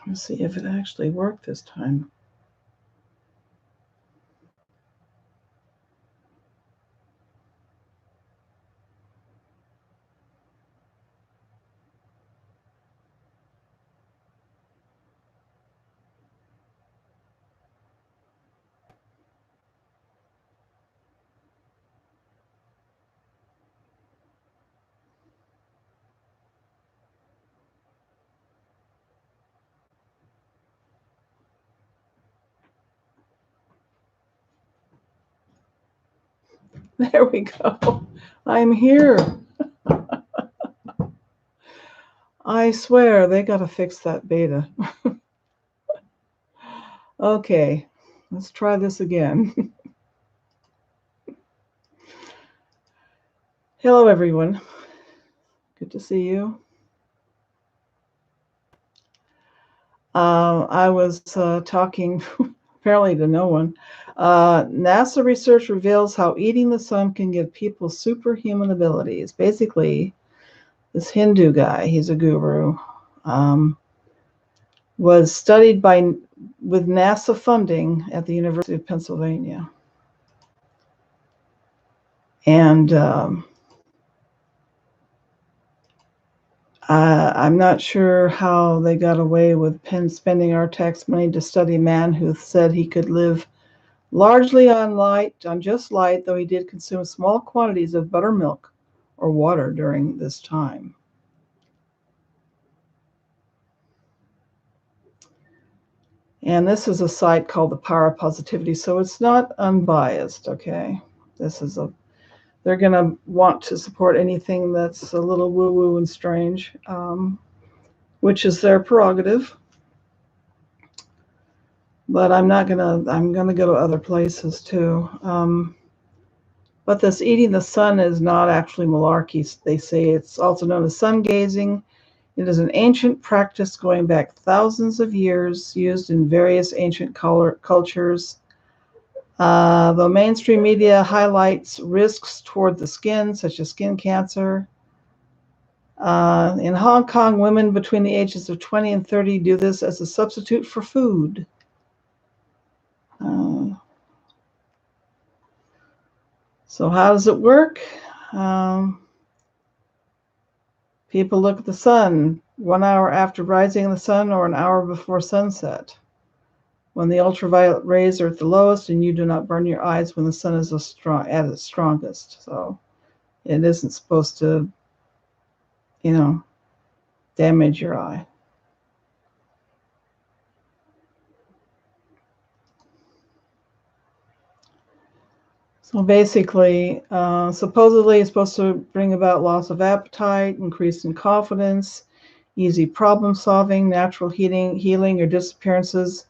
Let's see if it actually worked this time. There we go. I'm here. I swear they got to fix that beta. Okay, let's try this again. Hello, everyone. Good to see you. I was talking apparently to no one. NASA research reveals how eating the sun can give people superhuman abilities. Basically, this Hindu guy, he's a guru, was studied with NASA funding at the University of Pennsylvania. And I'm not sure how they got away with spending our tax money to study a man who said he could live largely on just light, though he did consume small quantities of buttermilk or water during this time. And this is a site called the Power of Positivity, so it's not unbiased, okay? They're going to want to support anything that's a little woo-woo and strange, which is their prerogative. But I'm going to go to other places too. But this eating the sun is not actually malarkey. They say it's also known as sun gazing. It is an ancient practice going back thousands of years, used in various ancient cultures. Though mainstream media highlights risks toward the skin, such as skin cancer. In Hong Kong, women between the ages of 20 and 30 do this as a substitute for food. So how does it work? People look at the sun 1 hour after rising in the sun or an hour before sunset, when the ultraviolet rays are at the lowest and you do not burn your eyes when the sun is at its strongest. So it isn't supposed to, damage your eye. So basically, supposedly it's supposed to bring about loss of appetite, increase in confidence, easy problem solving, natural healing or disappearances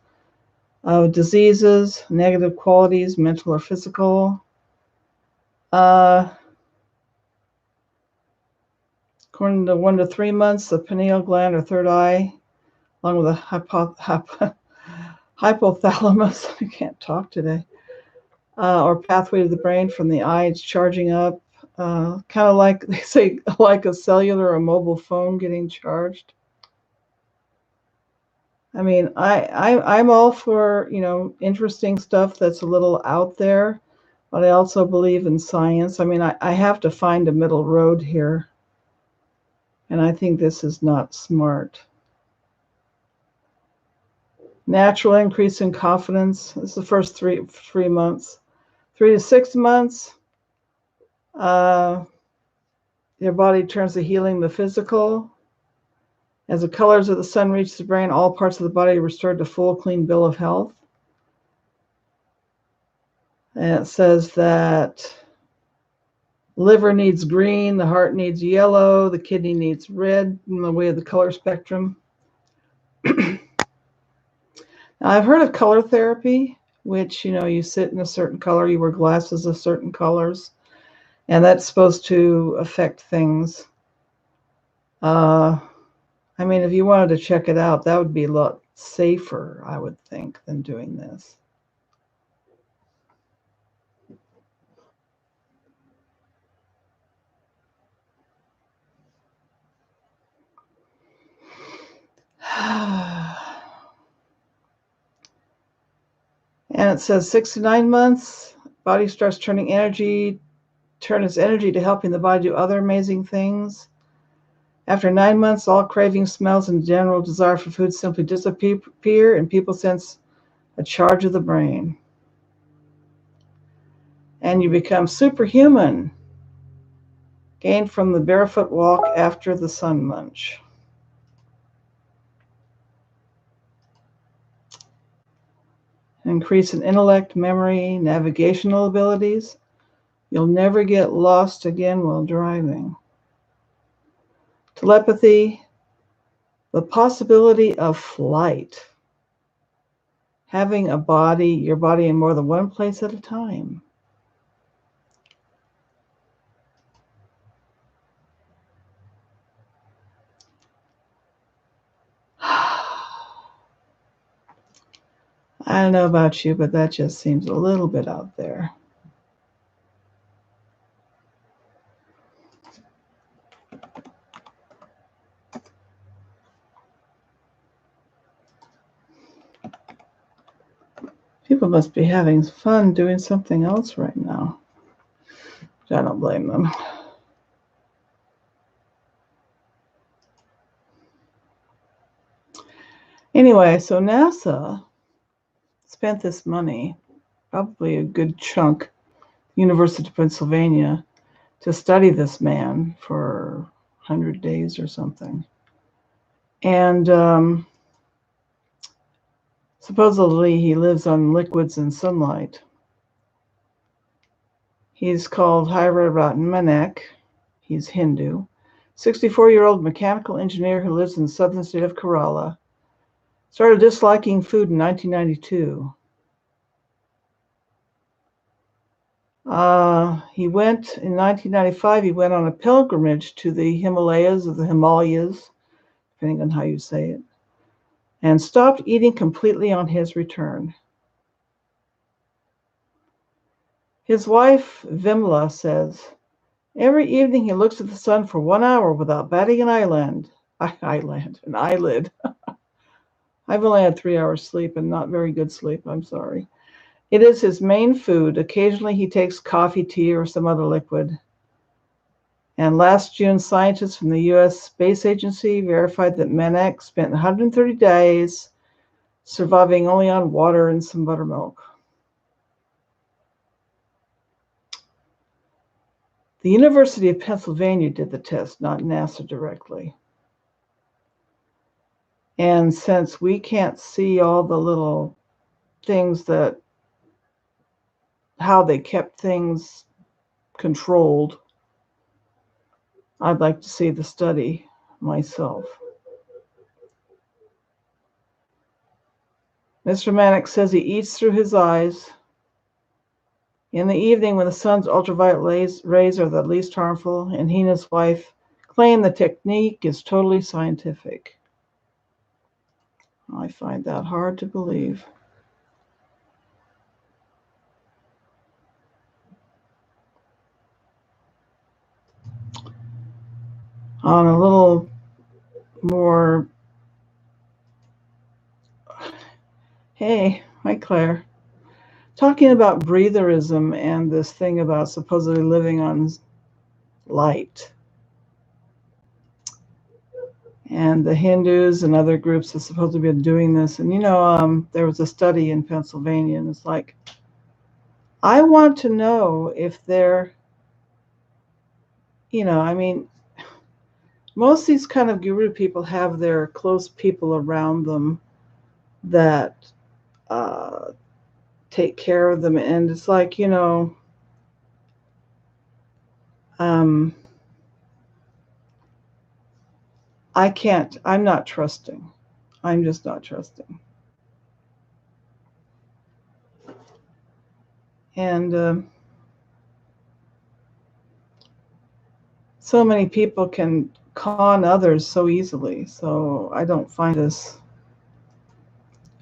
of diseases, negative qualities, mental or physical. According to 1 to 3 months, the pineal gland or third eye, along with the hypothalamus, I can't talk today, or pathway to the brain from the eye, it's charging up, kind of like, they say, like a cellular or mobile phone getting charged. I mean, I'm all for, interesting stuff that's a little out there, but I also believe in science. I mean, I have to find a middle road here, and I think this is not smart. Natural increase in confidence. This is the first three months. 3 to 6 months, your body turns to healing the physical. As the colors of the sun reach the brain, all parts of the body are restored to full, clean bill of health. And it says that liver needs green, the heart needs yellow, the kidney needs red, in the way of the color spectrum. Now, I've heard of color therapy, which, you sit in a certain color, you wear glasses of certain colors, and that's supposed to affect things. I mean, if you wanted to check it out, that would be a lot safer, I would think, than doing this. And it says 6 to 9 months, body starts turn its energy to helping the body do other amazing things. After 9 months, all cravings, smells, and general desire for food simply disappear, and people sense a charge of the brain. And you become superhuman, gained from the barefoot walk after the sun munch. Increase in intellect, memory, navigational abilities. You'll never get lost again while driving. Telepathy, the possibility of flight. Having your body in more than one place at a time. I don't know about you, but that just seems a little bit out there. People must be having fun doing something else right now. I don't blame them. Anyway, so NASA spent this money, probably a good chunk, University of Pennsylvania, to study this man for 100 days or something. And supposedly he lives on liquids and sunlight. He's called Harirat Manek. He's Hindu. 64-year-old mechanical engineer who lives in the southern state of Kerala. Started disliking food in 1992. In 1995, he went on a pilgrimage to the Himalayas, depending on how you say it, and stopped eating completely on his return. His wife, Vimla, says, every evening he looks at the sun for 1 hour without batting an eyelid. I've only had 3 hours sleep and not very good sleep, I'm sorry. It is his main food. Occasionally he takes coffee, tea, or some other liquid. And last June, scientists from the U.S. Space Agency verified that Manek spent 130 days surviving only on water and some buttermilk. The University of Pennsylvania did the test, not NASA directly. And since we can't see all the little things how they kept things controlled, I'd like to see the study myself. Mr. Manek says he eats through his eyes. In the evening, when the sun's ultraviolet rays are the least harmful, and he and his wife claim the technique is totally scientific. I find that hard to believe. On a little more, hey, hi Claire. Talking about breatherism and this thing about supposedly living on light. And the Hindus and other groups have supposedly been doing this. And there was a study in Pennsylvania, and it's like, I want to know if they're, most of these kind of guru people have their close people around them that take care of them. And it's like, I'm not trusting. I'm just not trusting. And so many people can con others so easily. So I don't find this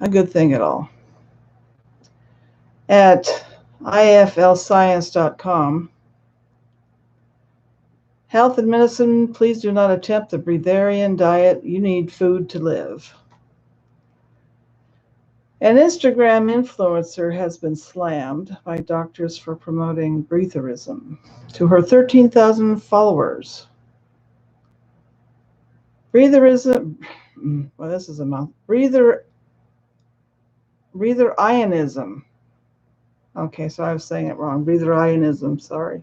a good thing at all. At iflscience.com, health and medicine, please do not attempt the breatharian diet. You need food to live. An Instagram influencer has been slammed by doctors for promoting breatherism to her 13,000 followers. Breatherism, well, this is a mouth. Breatherism. Okay, so I was saying it wrong. Breatherism, sorry.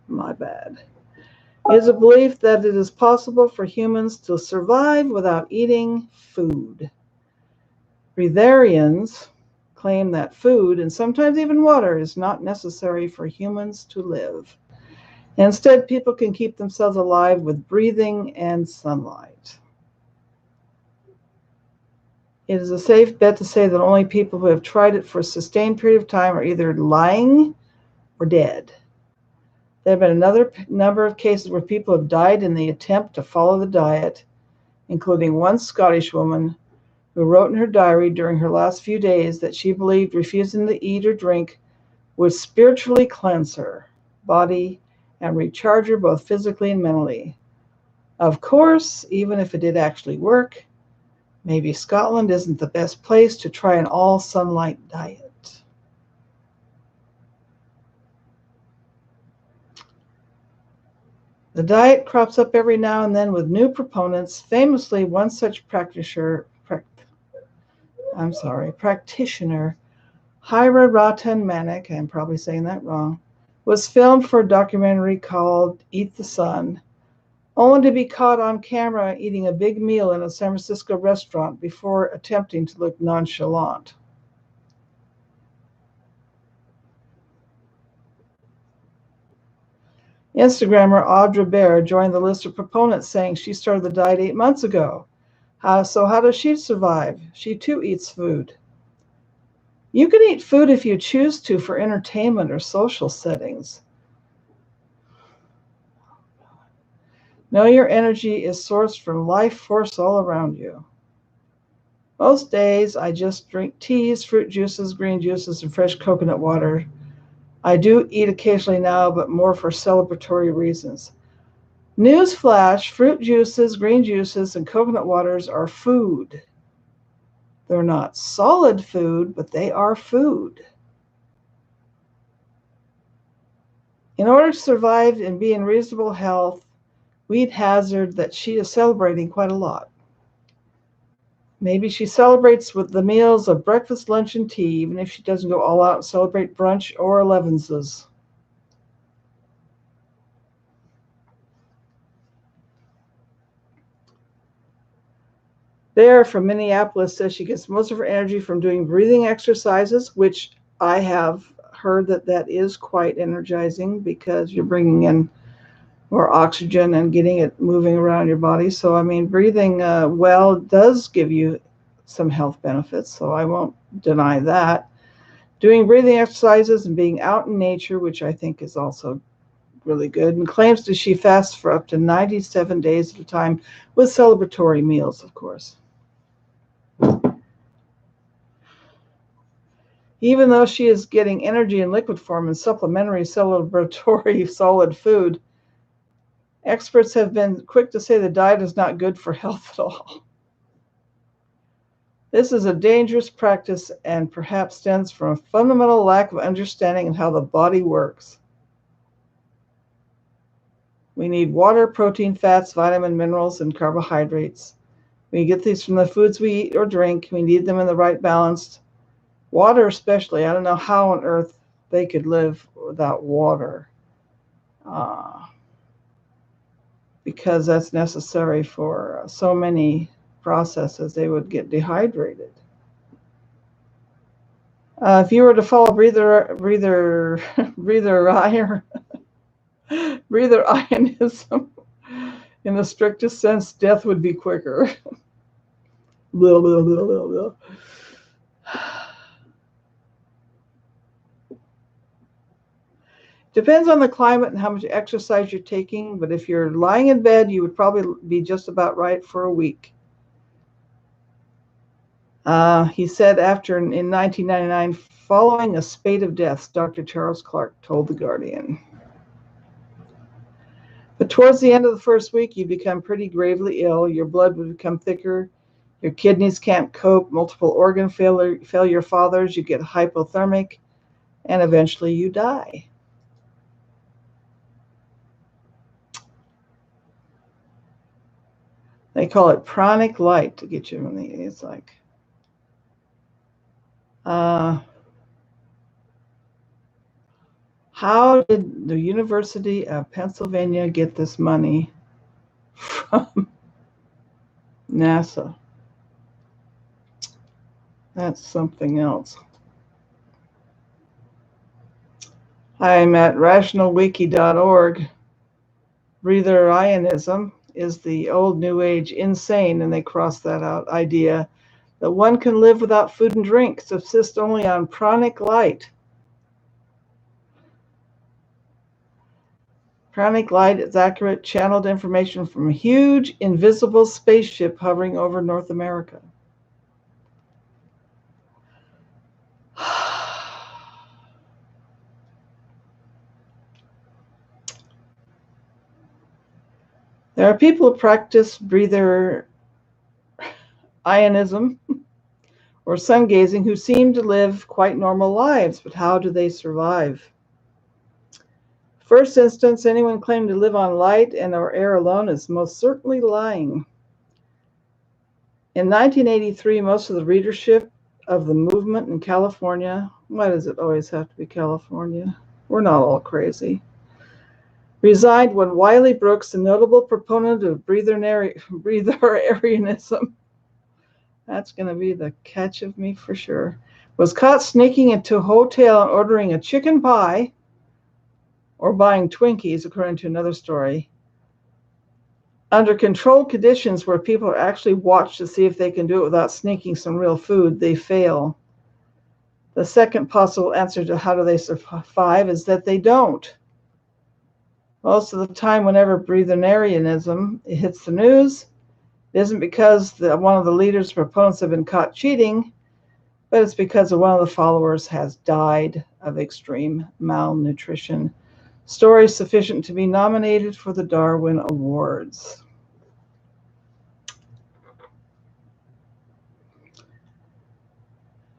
My bad. Is a belief that it is possible for humans to survive without eating food. Breatharians claim that food, and sometimes even water, is not necessary for humans to live. Instead, people can keep themselves alive with breathing and sunlight. It is a safe bet to say that only people who have tried it for a sustained period of time are either lying or dead. There have been another number of cases where people have died in the attempt to follow the diet, including one Scottish woman who wrote in her diary during her last few days that she believed refusing to eat or drink would spiritually cleanse her body and recharge her both physically and mentally. Of course, even if it did actually work, maybe Scotland isn't the best place to try an all-sunlight diet. The diet crops up every now and then with new proponents. Famously, one such practitioner, Hira Ratan Manik, I'm probably saying that wrong, was filmed for a documentary called Eat the Sun, only to be caught on camera eating a big meal in a San Francisco restaurant before attempting to look nonchalant. Instagrammer Audra Bear joined the list of proponents, saying she started the diet 8 months ago. How does she survive? She too eats food. You can eat food if you choose to for entertainment or social settings. Know your energy is sourced from life force all around you. Most days I just drink teas, fruit juices, green juices, and fresh coconut water. I do eat occasionally now, but more for celebratory reasons. Newsflash, fruit juices, green juices, and coconut waters are food. They're not solid food, but they are food. In order to survive and be in reasonable health, we'd hazard that she is celebrating quite a lot. Maybe she celebrates with the meals of breakfast, lunch, and tea, even if she doesn't go all out and celebrate brunch or 11s. There from Minneapolis says she gets most of her energy from doing breathing exercises, which I have heard that is quite energizing because you're bringing in more oxygen and getting it moving around your body. So, I mean, breathing well does give you some health benefits, so I won't deny that. Doing breathing exercises and being out in nature, which I think is also really good, and claims that she fasts for up to 97 days at a time with celebratory meals, of course. Even though she is getting energy in liquid form and supplementary celebratory solid food, experts have been quick to say the diet is not good for health at all. This is a dangerous practice and perhaps stems from a fundamental lack of understanding of how the body works. We need water, protein, fats, vitamin, minerals, and carbohydrates. We get these from the foods we eat or drink. We need them in the right balance. Water especially. I don't know how on earth they could live without water. Because that's necessary for so many processes. They would get dehydrated. If you were to follow breatherism in the strictest sense, death would be quicker. Blah, blah, blah, blah, blah. Depends on the climate and how much exercise you're taking, but if you're lying in bed, you would probably be just about right for a week. He said in 1999, following a spate of deaths, Dr. Charles Clark told The Guardian. But towards the end of the first week, you become pretty gravely ill. Your blood would become thicker. Your kidneys can't cope, multiple organ failure fathers, you get hypothermic, and eventually you die. They call it pranic light to get you in the, it's like, how did the University of Pennsylvania get this money from NASA? That's something else. I'm at rationalwiki.org. Breatherism is the old New Age insane, and they cross that out, idea that one can live without food and drink, subsist only on pranic light. Pranic light is accurate, channeled information from a huge, invisible spaceship hovering over North America. There are people who practice breatherism or sun gazing who seem to live quite normal lives, but how do they survive? First instance, anyone claiming to live on light and or air alone is most certainly lying. In 1983, most of the readership of the movement in California, why does it always have to be California? We're not all crazy, reside when Wiley Brooks, a notable proponent of breatherianism, that's going to be the catch of me for sure, was caught sneaking into a hotel and ordering a chicken pie or buying Twinkies, according to another story, under controlled conditions where people are actually watched to see if they can do it without sneaking some real food. They fail. The second possible answer to how do they survive is that they don't. Most of the time, whenever breatherianism hits the news, it isn't because one of the leaders' proponents have been caught cheating, but it's because one of the followers has died of extreme malnutrition. Story sufficient to be nominated for the Darwin Awards.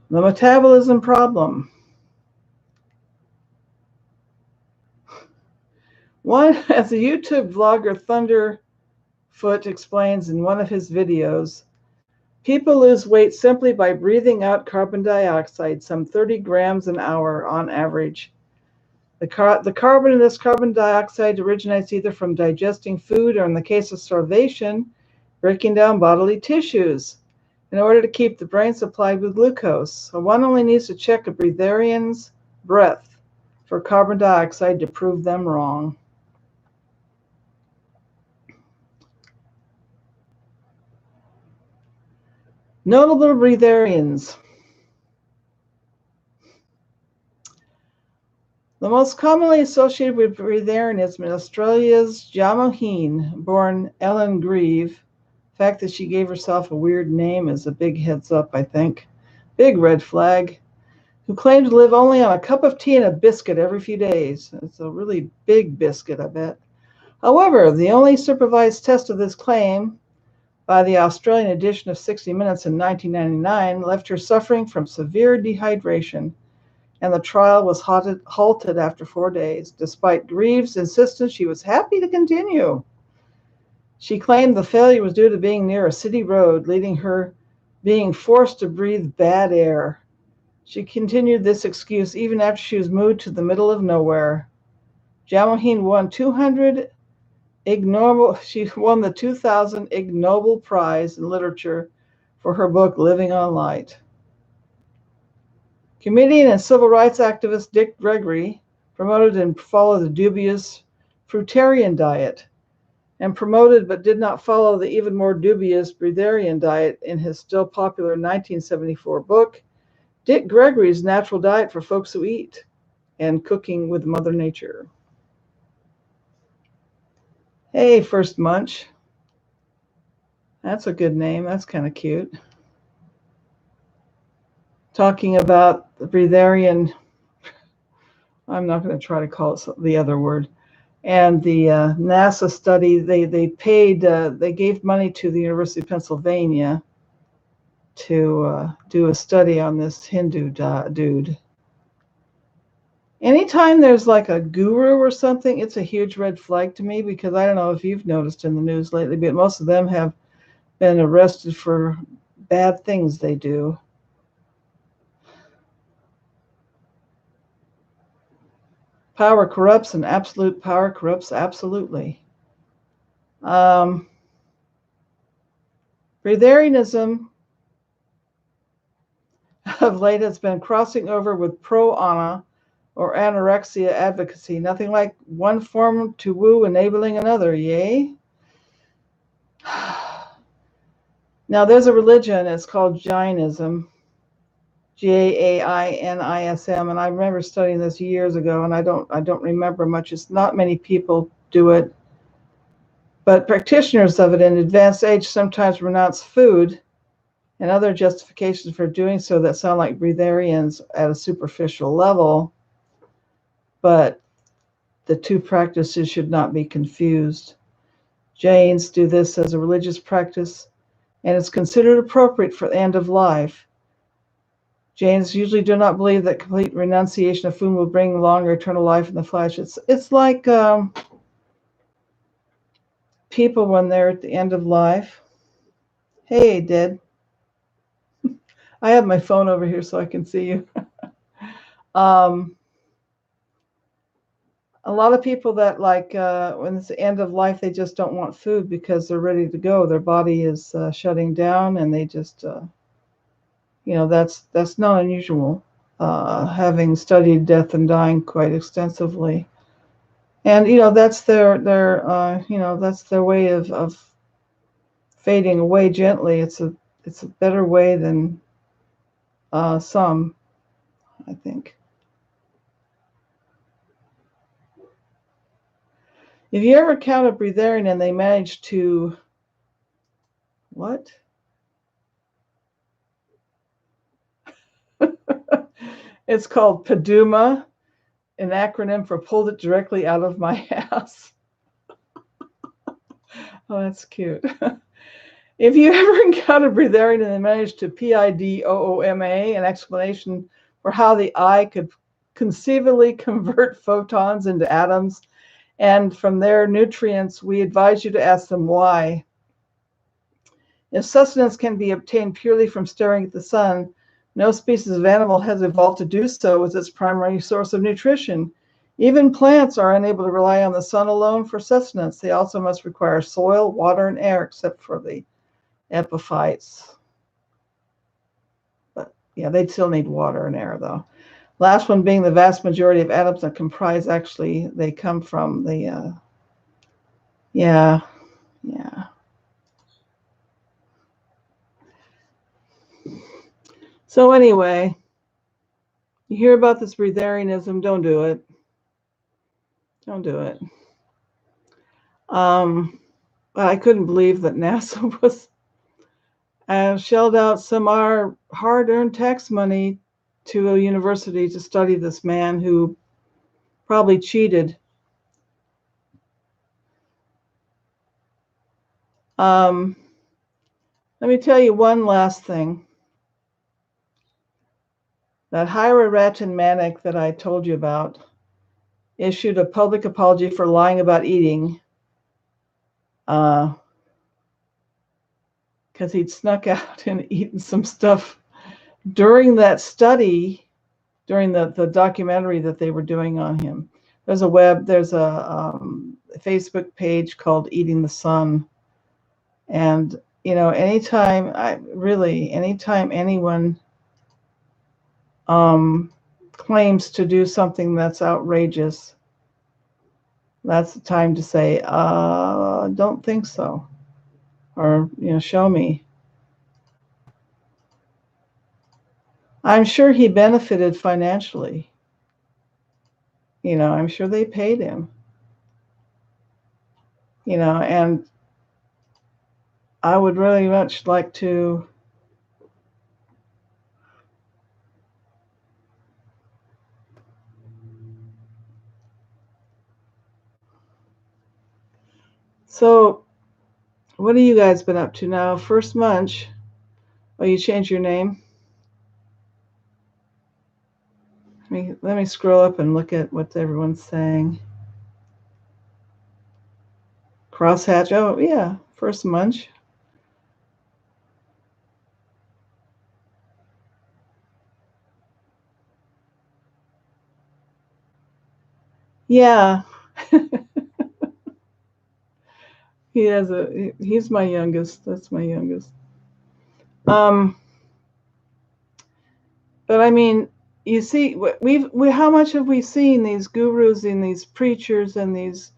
The metabolism problem. As the YouTube vlogger Thunderfoot explains in one of his videos, people lose weight simply by breathing out carbon dioxide, some 30 grams an hour on average. The carbon in this carbon dioxide originates either from digesting food or, in the case of starvation, breaking down bodily tissues in order to keep the brain supplied with glucose. So one only needs to check a breatharian's breath for carbon dioxide to prove them wrong. Notable breatharians. The most commonly associated with breatharianism in Australia's Jamoheen, born Ellen Grieve. The fact that she gave herself a weird name is a big heads up, I think. Big red flag. Who claimed to live only on a cup of tea and a biscuit every few days. It's a really big biscuit, I bet. However, the only supervised test of this claim by the Australian edition of 60 Minutes in 1999 left her suffering from severe dehydration, and the trial was halted after 4 days. Despite Grieve's insistence, she was happy to continue. She claimed the failure was due to being near a city road, leading her being forced to breathe bad air. She continued this excuse even after she was moved to the middle of nowhere. Jamoheen won She won the 2000 Ig Nobel Prize in Literature for her book Living on Light. Comedian and civil rights activist Dick Gregory promoted and followed the dubious fruitarian diet, and promoted but did not follow the even more dubious breatharian diet in his still popular 1974 book, Dick Gregory's Natural Diet for Folks Who Eat and Cooking with Mother Nature. Hey, First Munch. That's a good name. That's kind of cute. Talking about the breatharian, I'm not going to try to call it the other word, and the NASA study, they gave money to the University of Pennsylvania to do a study on this Hindu dude. Anytime there's like a guru or something, it's a huge red flag to me, because I don't know if you've noticed in the news lately, but most of them have been arrested for bad things they do. Power corrupts, and absolute power corrupts absolutely. Breatharianism of late has been crossing over with pro-ana or anorexia advocacy, nothing like one form to woo, enabling another, yay? Now there's a religion, it's called Jainism, Jainism, and I remember studying this years ago, and I don't remember much. It's not many people do it, but practitioners of it in advanced age sometimes renounce food and other justifications for doing so that sound like breatharians at a superficial level, but the two practices should not be confused. Jains do this as a religious practice, and it's considered appropriate for the end of life. Jains usually do not believe that complete renunciation of food will bring longer eternal life in the flesh. It's like people when they're at the end of life. Hey, Dad. I have my phone over here so I can see you. A lot of people that like when it's the end of life, they just don't want food because they're ready to go. Their body is shutting down, and they just, that's not unusual. Having studied death and dying quite extensively, and that's that's their way of fading away gently. It's a better way than some, I think. If you ever count a breatharian and they manage to, what? It's called Paduma, an acronym for pulled it directly out of my ass. Oh, that's cute. If you ever encounter breatharian and they manage to PIDOOMA, an explanation for how the eye could conceivably convert photons into atoms and from their nutrients, we advise you to ask them why. If sustenance can be obtained purely from staring at the sun, no species of animal has evolved to do so as its primary source of nutrition. Even plants are unable to rely on the sun alone for sustenance. They also must require soil, water, and air, except for the epiphytes. But yeah, they'd still need water and air, though. Last one being the vast majority of atoms that comprise, actually, they come from the, yeah. So anyway, you hear about this breatharianism, don't do it. Don't do it. I couldn't believe that NASA was shelled out some of our hard-earned tax money to a university to study this man who probably cheated. Let me tell you one last thing. That Hieroratin Manic that I told you about issued a public apology for lying about eating because he'd snuck out and eaten some stuff during that study, during the documentary that they were doing on him. There's a Facebook page called Eating the Sun. And, anytime anyone claims to do something that's outrageous, that's the time to say, don't think so. Or, show me. I'm sure he benefited financially. I'm sure they paid him. And I would really much like to So, what have you guys been up to now? First munch. Oh, you changed your name? Let me scroll up and look at what everyone's saying. Crosshatch. Oh, yeah. First Munch. Yeah. He's my youngest. That's my youngest. But I mean, you see, how much have we seen these gurus and these preachers and these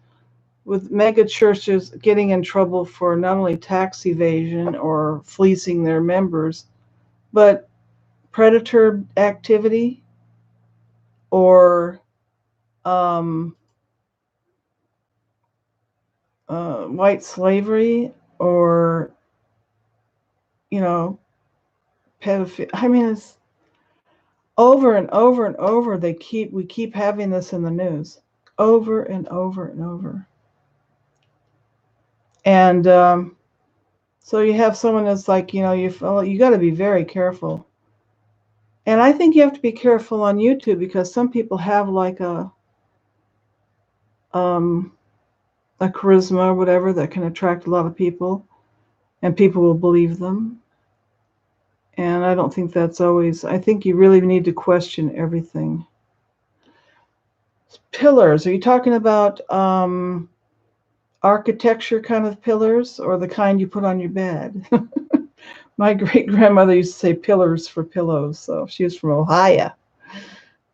with mega churches getting in trouble for not only tax evasion or fleecing their members, but predator activity or white slavery or pedophilia. I mean, it's over and over and over. We keep having this in the news over and over and over. And so you have someone that's like, you got to be very careful. And I think you have to be careful on YouTube because some people have like a charisma or whatever that can attract a lot of people, and people will believe them. And I don't think that's always. I think you really need to question everything. Pillars. Are you talking about architecture kind of pillars or the kind you put on your bed? My great-grandmother used to say pillars for pillows, so she was from Ohio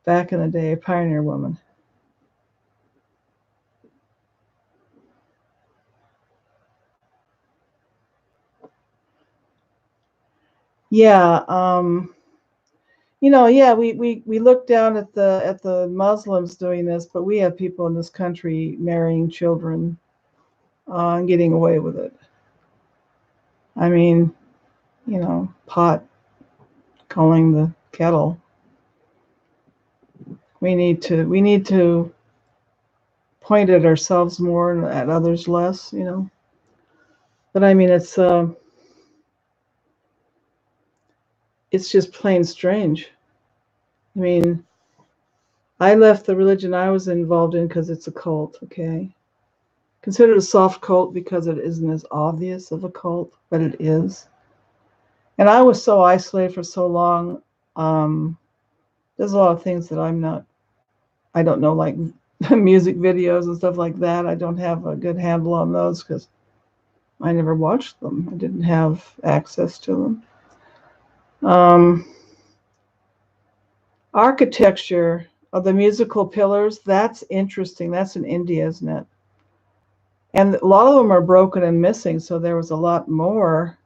back in the day, a pioneer woman. Yeah, we look down at the Muslims doing this, but we have people in this country marrying children and getting away with it. I mean, pot calling the kettle. We need to point at ourselves more and at others less, But I mean, it's just plain strange. I mean, I left the religion I was involved in because it's a cult, okay? Considered a soft cult because it isn't as obvious of a cult, but it is. And I was so isolated for so long. There's a lot of things that I don't know, like music videos and stuff like that. I don't have a good handle on those because I never watched them. I didn't have access to them. Architecture of the musical pillars, that's interesting. That's in India, isn't it? And a lot of them are broken and missing, so there was a lot more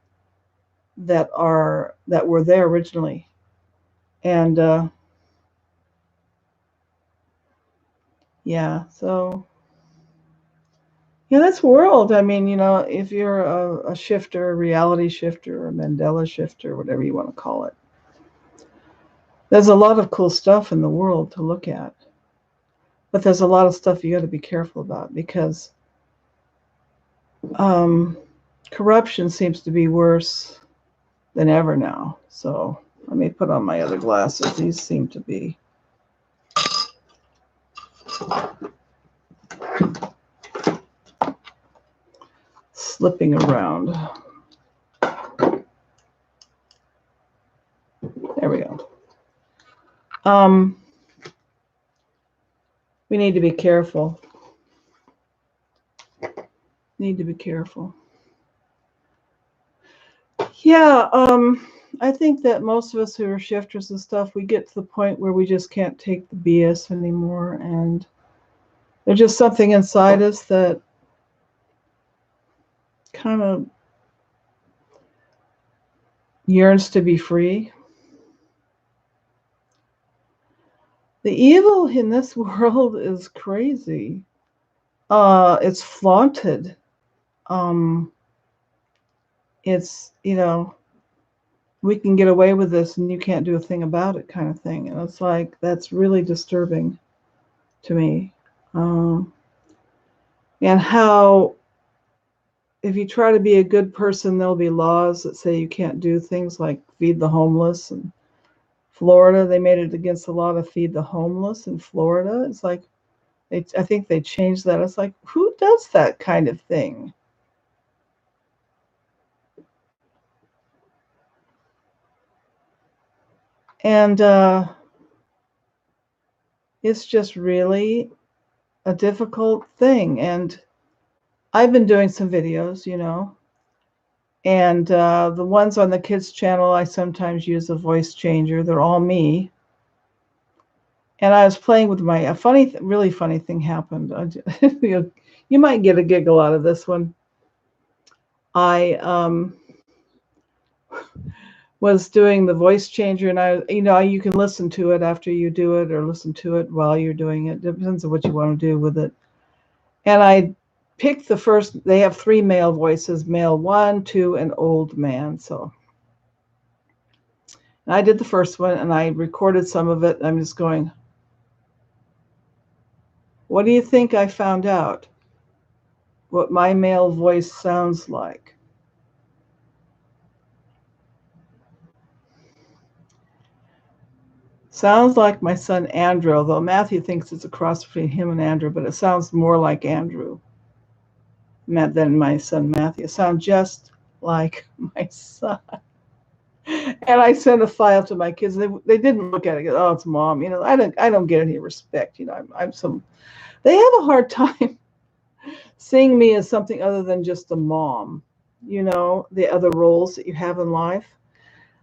that were there originally. And so that's world. I mean, if you're a shifter, a reality shifter, or a Mandela shifter, whatever you want to call it, there's a lot of cool stuff in the world to look at. But there's a lot of stuff you got to be careful about because corruption seems to be worse than ever now. So let me put on my other glasses. These seem to be slipping around. There we go. We need to be careful. Yeah, I think that most of us who are shifters and stuff, we get to the point where we just can't take the BS anymore, and there's just something inside us that kind of yearns to be free. The evil in this world is crazy. It's flaunted. It's, we can get away with this and you can't do a thing about it kind of thing. And it's like, that's really disturbing to me. And how if you try to be a good person, there'll be laws that say you can't do things like feed the homeless. And Florida, they made it against the law to feed the homeless in Florida. It's like, I think they changed that. It's like, who does that kind of thing? And it's just really a difficult thing. And I've been doing some videos, and the ones on the kids channel, I sometimes use a voice changer. They're all me. And I was playing with really funny thing happened. You might get a giggle out of this one. I was doing the voice changer, and you can listen to it after you do it or listen to it while you're doing it. Depends on what you want to do with it. And I picked the first. They have 3 male voices: male 1, 2, and old man. So I did the first one, and I recorded some of it. I'm just going, what do you think I found out? What my male voice sounds like? Sounds like my son Andrew, although Matthew thinks it's a cross between him and Andrew, but it sounds more like Andrew than my son Matthew. It sounds just like my son. And I sent a file to my kids. They didn't look at it. Oh, it's mom. I don't get any respect. They have a hard time seeing me as something other than just a mom. The other roles that you have in life.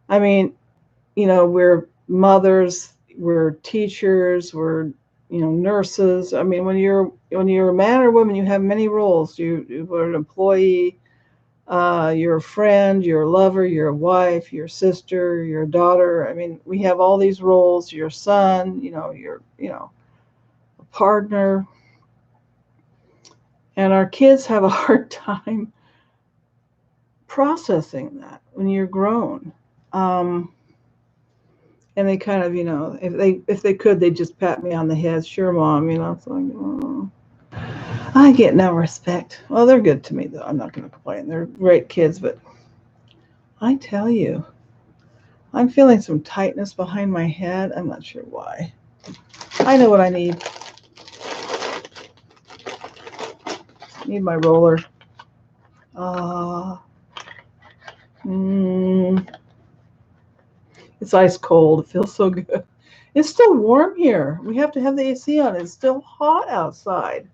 I mean, we're mothers, we're teachers, we're nurses. I mean, when you're a man or woman, you have many roles. You're an employee. You're a friend, you're a lover, you're a wife, your sister, your daughter. I mean, we have all these roles. Your son, you're a partner, and our kids have a hard time processing that when you're grown. And they kind of, if they could, they'd just pat me on the head. Sure, mom. It's like, oh. I get no respect. Well, they're good to me, though. I'm not going to complain. They're great kids, but I tell you, I'm feeling some tightness behind my head. I'm not sure why. I know what I need. Need my roller. It's ice cold. It feels so good. It's still warm here. We have to have the AC on. It's still hot outside.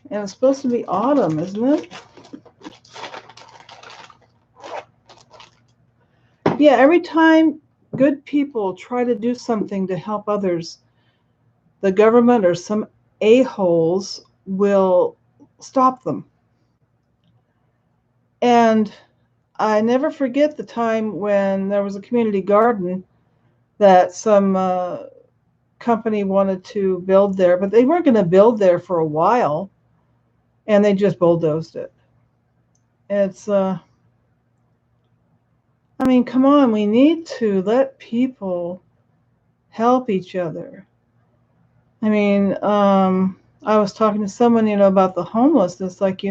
And it's supposed to be autumn, isn't it? Yeah, every time good people try to do something to help others, the government or some a-holes will stop them. And I never forget the time when there was a community garden that some company wanted to build there, but they weren't going to build there for a while, and they just bulldozed it. It's, I mean, come on, we need to let people help each other. I mean, I was talking to someone, about the homelessness, like,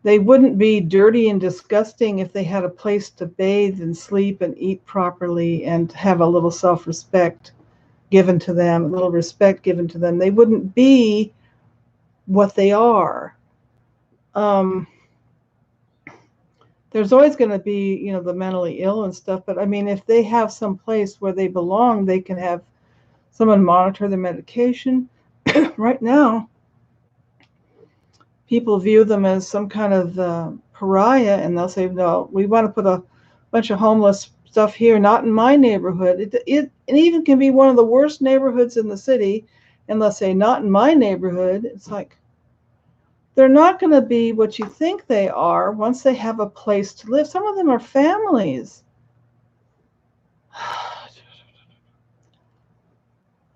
they wouldn't be dirty and disgusting if they had a place to bathe and sleep and eat properly and have a little self-respect given to them, a little respect given to them. They wouldn't be what they are. There's always going to be, the mentally ill and stuff, but I mean, if they have some place where they belong, they can have someone monitor their medication. Right now, people view them as some kind of pariah, and they'll say, no, we want to put a bunch of homeless stuff here, not in my neighborhood. It even can be one of the worst neighborhoods in the city, and they'll say, not in my neighborhood. It's like, they're not going to be what you think they are once they have a place to live. Some of them are families.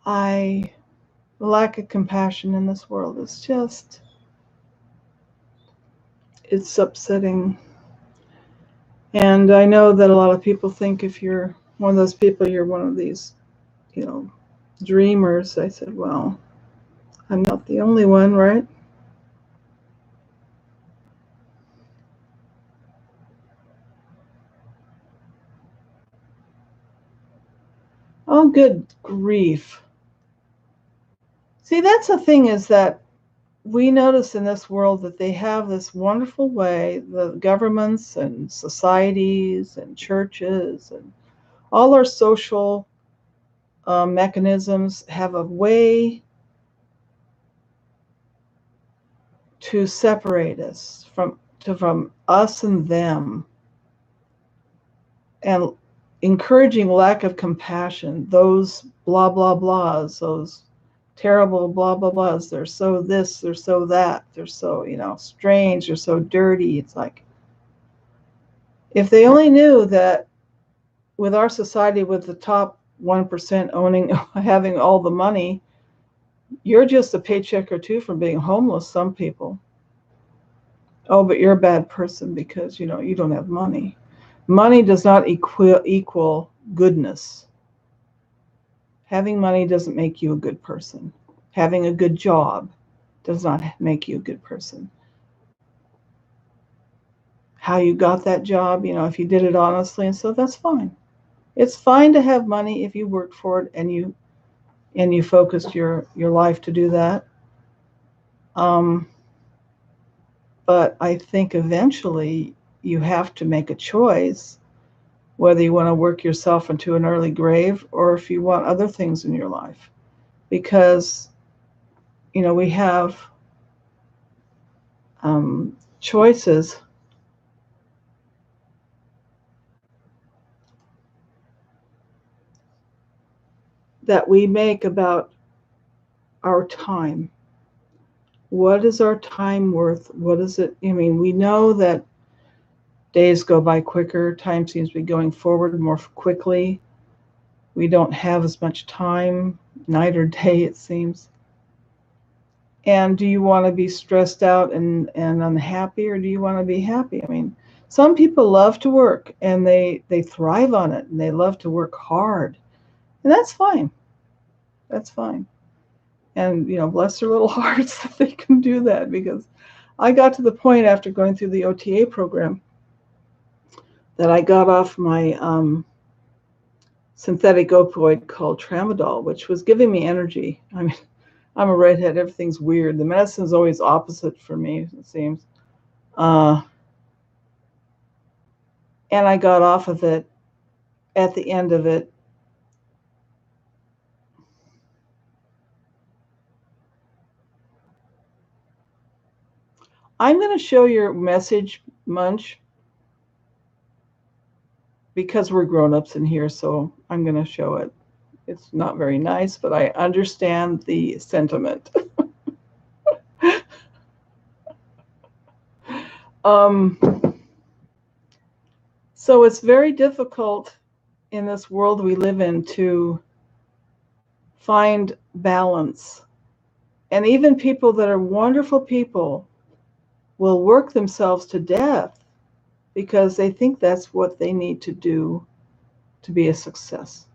The lack of compassion in this world is just, it's upsetting. And I know that a lot of people think if you're one of those people, you're one of these, dreamers. I said, well, I'm not the only one, right? Oh, good grief. See, that's the thing, is that we notice in this world that they have this wonderful way, the governments and societies and churches and all our social mechanisms have a way to separate us from us and them, and encouraging lack of compassion. Those blah blah blahs, those terrible blah blah blahs, they're so this, they're so that, they're so, strange, they're so dirty. It's like, if they only knew that with our society, with the top 1% owning having all the money, you're just a paycheck or two from being homeless, some people. Oh, but you're a bad person because you don't have money. Money does not equal goodness. Having money doesn't make you a good person. Having a good job does not make you a good person. How you got that job, if you did it honestly and so, that's fine. It's fine to have money if you worked for it and you focused your life to do that. But I think eventually you have to make a choice whether you want to work yourself into an early grave or if you want other things in your life. Because, we have choices that we make about our time. What is our time worth? What is it? We know that days go by quicker. Time seems to be going forward more quickly. We don't have as much time, night or day, it seems. And do you want to be stressed out and unhappy, or do you want to be happy? Some people love to work and they thrive on it, and they love to work hard. And that's fine. That's fine. And, bless their little hearts that they can do that, because I got to the point after going through the OTA program that I got off my synthetic opioid called tramadol, which was giving me energy. I'm a redhead. Everything's weird. The medicine's always opposite for me, it seems. And I got off of it. At the end of it, I'm going to show your message, Munch, because we're grown-ups in here, so I'm going to show it. It's not very nice, but I understand the sentiment. So it's very difficult in this world we live in to find balance. And even people that are wonderful people will work themselves to death because they think that's what they need to do to be a success.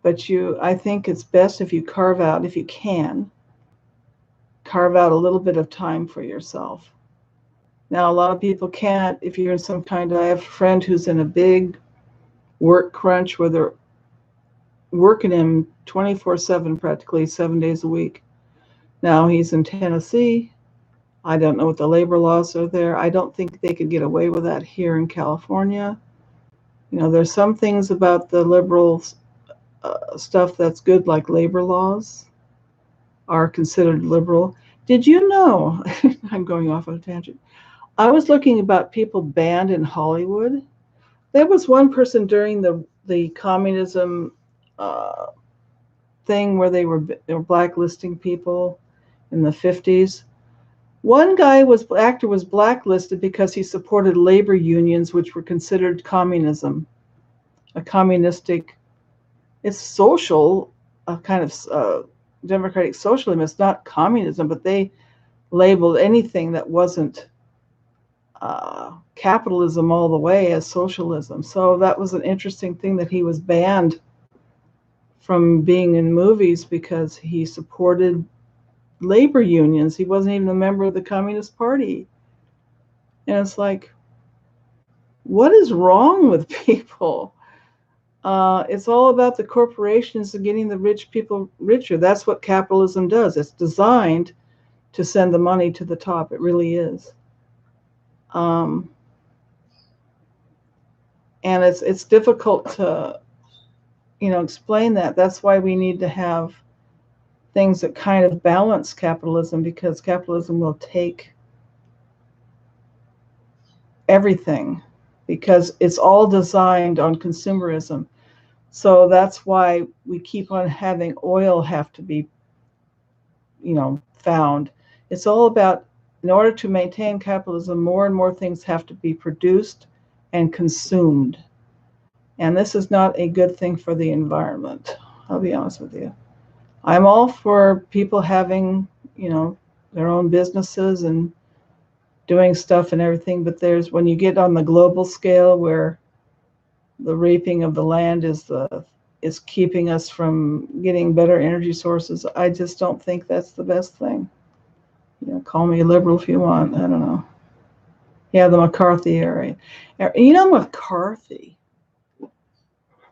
But I think it's best if you carve out, if you can, carve out a little bit of time for yourself. Now, a lot of people can't. If you're in some kind of, I have a friend who's in a big work crunch where they're working him 24/7, practically 7 days a week. Now he's in Tennessee. I don't know what the labor laws are there. I don't think they could get away with that here in California. There's some things about the liberal stuff that's good, like labor laws are considered liberal. Did you know, I'm going off on a tangent, I was looking about people banned in Hollywood. There was one person during the communism thing where they were blacklisting people in the 50s. One actor was blacklisted because he supported labor unions, which were considered communism, a communistic. It's social, a kind of democratic socialism. It's not communism, but they labeled anything that wasn't capitalism all the way as socialism. So that was an interesting thing, that he was banned from being in movies because he supported labor unions. He wasn't even a member of the Communist Party. And it's like, what is wrong with people? It's all about the corporations and getting the rich people richer. That's what capitalism does. It's designed to send the money to the top. It really is. Um, and it's difficult to explain that. That's why we need to have things that kind of balance capitalism, because capitalism will take everything because it's all designed on consumerism. So that's why we keep on having oil have to be, found. It's all about, in order to maintain capitalism, more and more things have to be produced and consumed. And this is not a good thing for the environment. I'll be honest with you. I'm all for people having, their own businesses and doing stuff and everything, but when you get on the global scale where the raping of the land is keeping us from getting better energy sources, I just don't think that's the best thing. Call me a liberal if you want. I don't know. Yeah, the McCarthy area.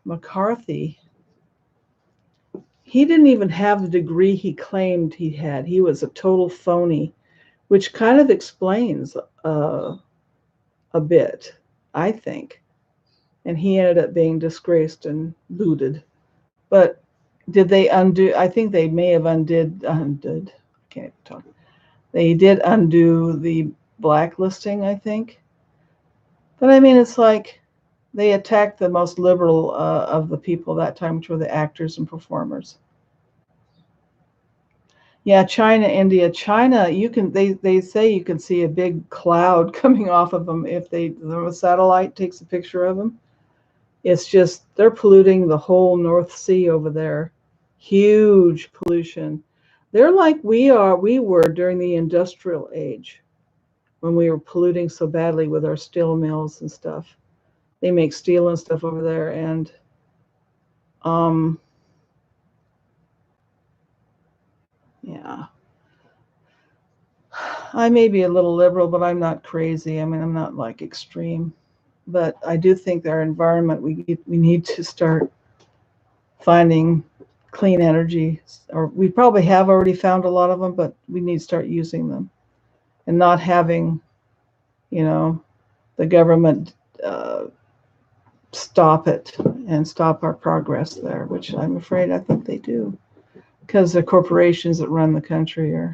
McCarthy, he didn't even have the degree he claimed he had. He was a total phony, which kind of explains a bit, I think. And he ended up being disgraced and booted. But did they undo? I think they may have undid. I can't talk. They did undo the blacklisting, I think. But I mean, it's like they attacked the most liberal of the people that time, which were the actors and performers. Yeah, China, India, China. They say you can see a big cloud coming off of them if the satellite takes a picture of them. It's just they're polluting the whole North Sea over there. Huge pollution. They're like we were during the industrial age when we were polluting so badly with our steel mills and stuff. They make steel and stuff over there, and yeah. I may be a little liberal, but I'm not crazy. I mean, I'm not like extreme. But I do think our environment, we need to start finding clean energy, or we probably have already found a lot of them, but we need to start using them and not having, the government stop it and stop our progress there, which I'm afraid I think they do, because the corporations that run the country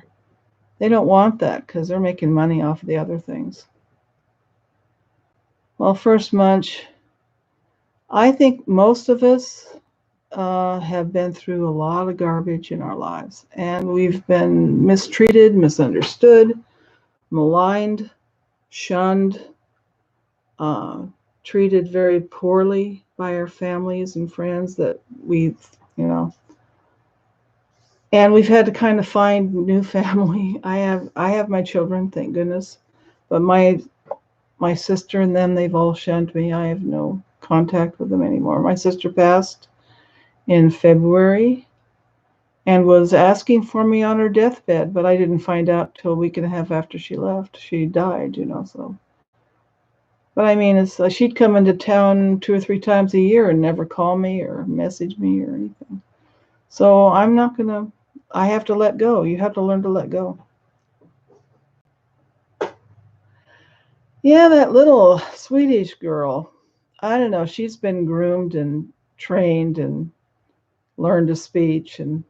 they don't want that because they're making money off of the other things. Well, first Munch, I think most of us have been through a lot of garbage in our lives, and we've been mistreated, misunderstood, maligned, shunned, treated very poorly by our families and friends that and we've had to kind of find new family. I have my children, thank goodness, but my sister and them, they've all shunned me. I have no contact with them anymore. My sister passed in February and was asking for me on her deathbed, but I didn't find out till a week and a half after she left. She died, so. But I mean, it's she'd come into town 2 or 3 times a year and never call me or message me or anything. So I'm not gonna. I have to let go. You have to learn to let go. Yeah, that little Swedish girl. I don't know. She's been groomed and trained and learned a speech, and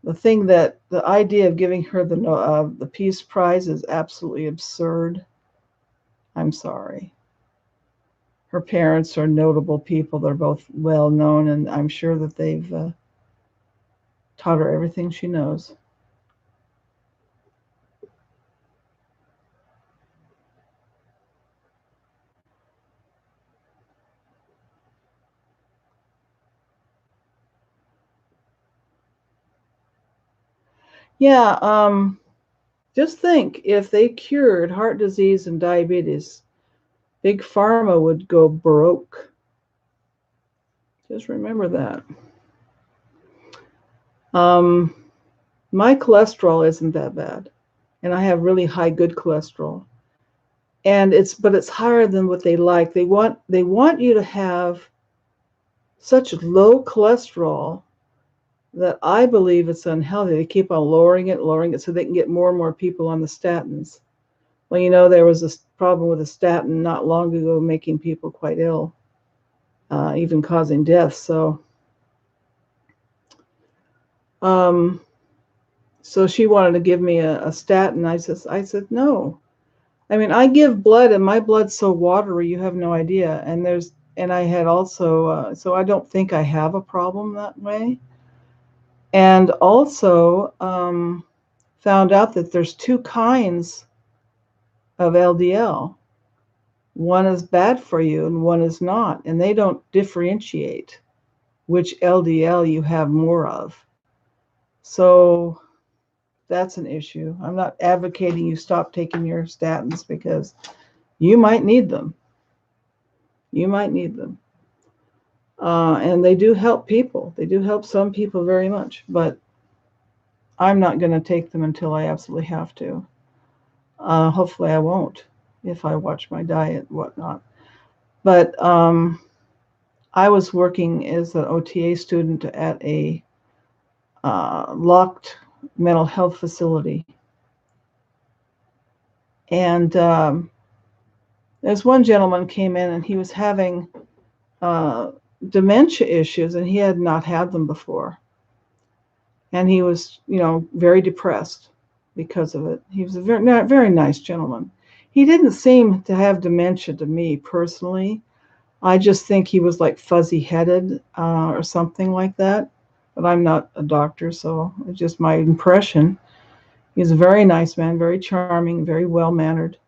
the idea of giving her the Peace Prize is absolutely absurd. I'm sorry. Her parents are notable people. They're both well known, and I'm sure that they've taught her everything she knows. Yeah, just think if they cured heart disease and diabetes, Big Pharma would go broke. Just remember that. My cholesterol isn't that bad, and I have really high good cholesterol. And it's higher than what they like. They want you to have such low cholesterol that I believe it's unhealthy. They keep on lowering it so they can get more and more people on the statins. Well, there was a problem with a statin not long ago making people quite ill, even causing death. Um, so she wanted to give me a statin. I said, no. I mean, I give blood, and my blood's so watery, you have no idea. And I had also, so I don't think I have a problem that way. And also found out that there's two kinds of LDL. One is bad for you and one is not. And they don't differentiate which LDL you have more of. So that's an issue. I'm not advocating you stop taking your statins because you might need them. You might need them. And they do help people. They do help some people very much. But I'm not going to take them until I absolutely have to. Hopefully I won't if I watch my diet and whatnot. But I was working as an OTA student at a locked mental health facility. And there's one gentleman came in and he was having dementia issues, and he had not had them before. And he was, very depressed because of it. He was a very, very nice gentleman. He didn't seem to have dementia to me personally. I just think he was like fuzzy-headed or something like that. But I'm not a doctor, so it's just my impression. He's a very nice man, very charming, very well-mannered.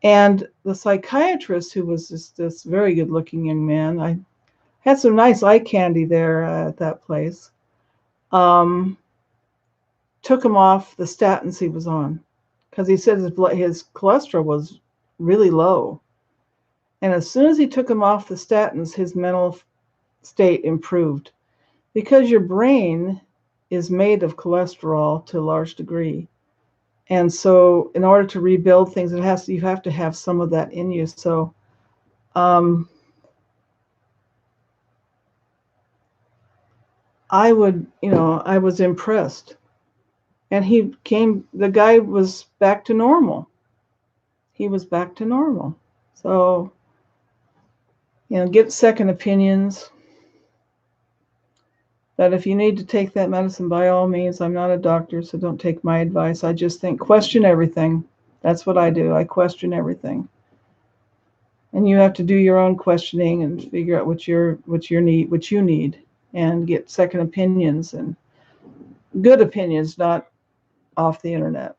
And the psychiatrist, who was this very good-looking young man, I had some nice eye candy there at that place, took him off the statins he was on because he said his cholesterol was really low. And as soon as he took him off the statins, his mental state improved because your brain is made of cholesterol to a large degree. And so in order to rebuild things, you have to have some of that in you. So I was impressed. And the guy was back to normal. He was back to normal. So, get second opinions. But if you need to take that medicine, by all means, I'm not a doctor, so don't take my advice. I just think question everything. That's what I do. I question everything. And you have to do your own questioning and figure out what you need, and get second opinions and good opinions, not off the internet.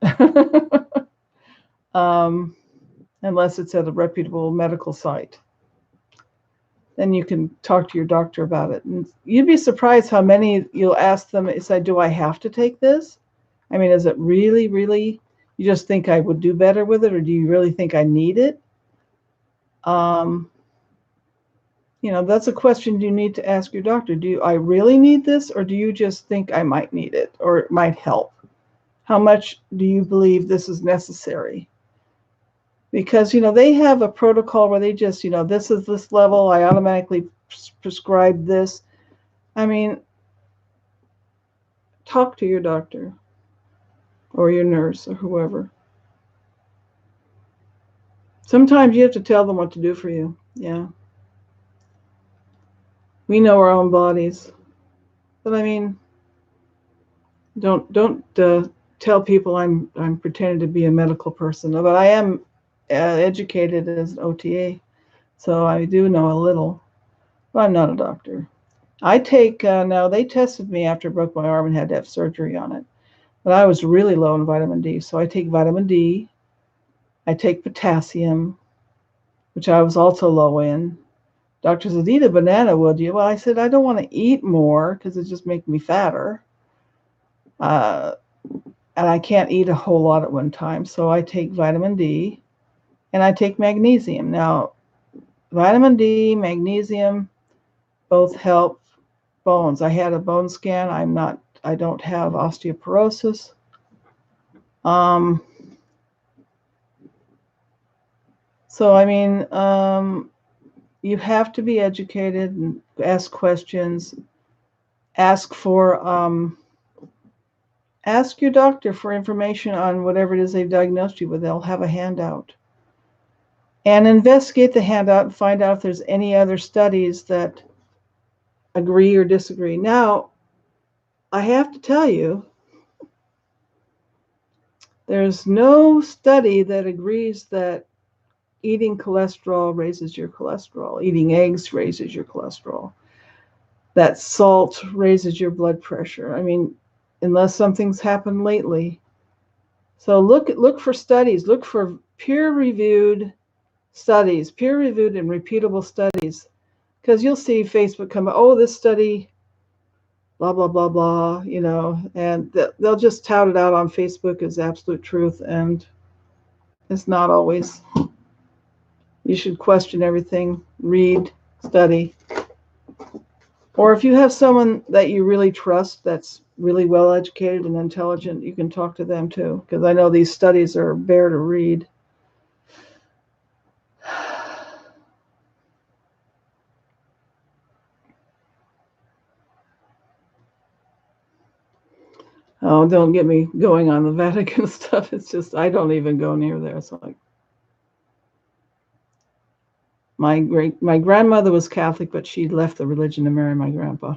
Unless it's at a reputable medical site. Then you can talk to your doctor about it. And you'd be surprised how many you'll ask them, say, do I have to take this? I mean, is it really, really, you just think I would do better with it, or do you really think I need it? That's a question you need to ask your doctor. Do I really need this, or do you just think I might need it, or it might help? How much do you believe this is necessary? Because, they have a protocol where they just, this is this level, I automatically prescribe this. I mean, talk to your doctor or your nurse or whoever. Sometimes you have to tell them what to do for you. Yeah. We know our own bodies. But I mean, don't tell people I'm pretending to be a medical person. But I am educated as an OTA, so I do know a little. But I'm not a doctor. I take, now they tested me after I broke my arm and had to have surgery on it. But I was really low in vitamin D. So I take vitamin D. I take potassium, which I was also low in. Doctor said, eat a banana, would you? Well, I said, I don't want to eat more because it's just making me fatter. And I can't eat a whole lot at one time. So I take vitamin D and I take magnesium. Now, vitamin D, magnesium, both help bones. I had a bone scan. I don't have osteoporosis. So, I mean, You have to be educated and ask questions. Ask for ask your doctor for information on whatever it is they've diagnosed you with. They'll have a handout. And investigate the handout and find out if there's any other studies that agree or disagree. Now, I have to tell you, there's no study that agrees that eating cholesterol raises your cholesterol, eating eggs raises your cholesterol, that salt raises your blood pressure. I mean, unless something's happened lately. So look for studies, look for peer-reviewed studies, peer-reviewed and repeatable studies, because you'll see Facebook come, oh, this study, blah, blah, blah, blah, and they'll just tout it out on Facebook as absolute truth, and it's not always. You should question everything, read, study. Or if you have someone that you really trust that's really well educated and intelligent, you can talk to them too, because I know these studies are bare to read. Oh, don't get me going on the Vatican stuff. It's just, I don't even go near there. It's like, my grandmother was Catholic, but she left the religion to marry my grandpa.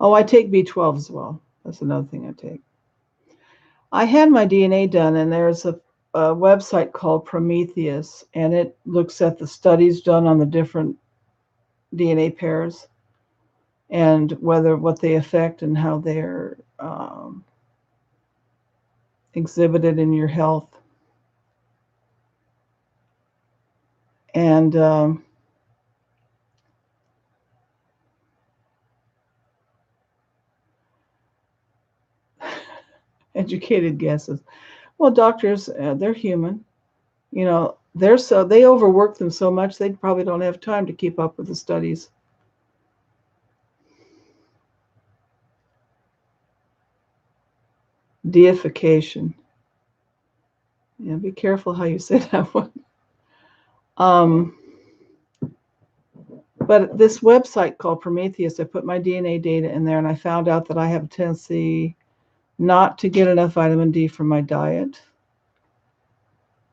Oh, I take B12 as well. That's another thing I take. I had my DNA done, and there's a website called Prometheus, and it looks at the studies done on the different DNA pairs and what they affect and how they're exhibited in your health. And educated guesses. Well, doctors, they're human. They overwork them so much they probably don't have time to keep up with the studies. Deification. Yeah, be careful how you say that one. But this website called Prometheus, I put my DNA data in there, and I found out that I have a tendency not to get enough vitamin D from my diet